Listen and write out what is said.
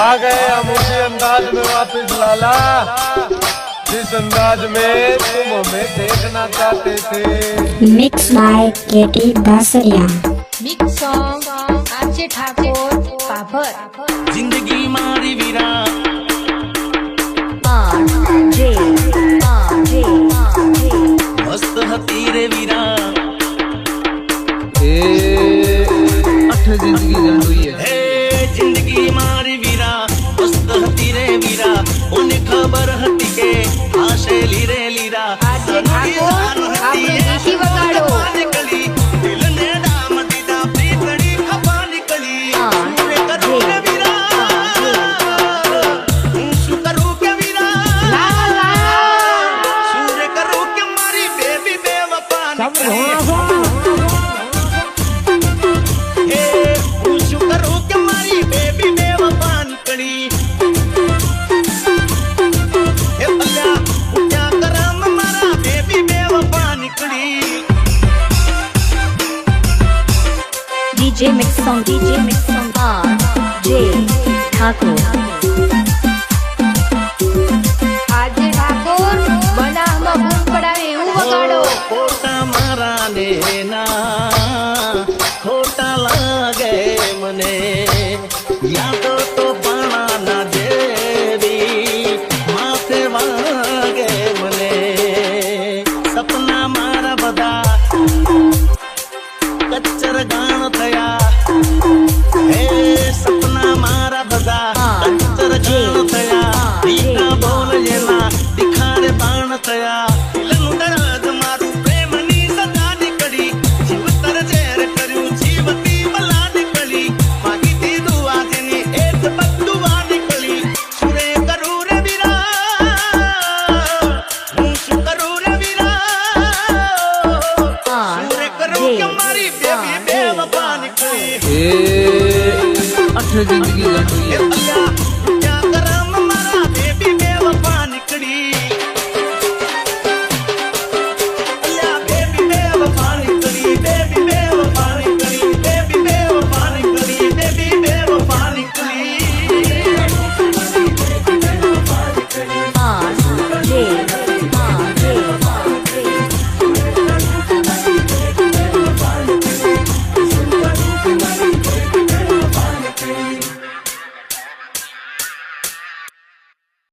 आ गए हम उसी अंदाज में वापिस लाला, जिस अंदाज में तुम हमें देखना चाहते थे। Mix by KT Basariya. Mix song RJ Thakur पाभर। जिंदगी मारी वीरा आरजे मस्त हती रे वीरा जिंदगी हुई है जिंदगी मारी वीरा मस्त हती रे वीरा उन्हें खबर हती के आशे लीरे लीरा आरजे ठाकुर आपने देशी वगाड़ो। निकली दिल ने डाम दीदा प्रीतड़ी खपा निकली रे करू के वीरा शू करू के वीरा सूर्य करू के मारी बेबी बेवफा निकली DJ Mix Song RJ Thakur. RJ Thakur बना हम बूम पड़ावे એવું વગાડો। खोटा मारा लेना खोटा लागे मने याद तो पाना ना देवी माथे वागे मने सपना मारा बदा कच्चर गान थया हे सपना मारा बदा कच्चर गान थया दीका बोल लेना दिखाड़े बाण थया दिलनु दर्द मारू प्रेमनी सदा निकली जीवतर जेर करू जीवती बला निकली मागी थी दुआ देनी एक बदुआ निकली सुरे करू रे वीरा शू करू रे वीरा सुरे करू के मारी बेबी बेवफा निकली जिंदगी हुई है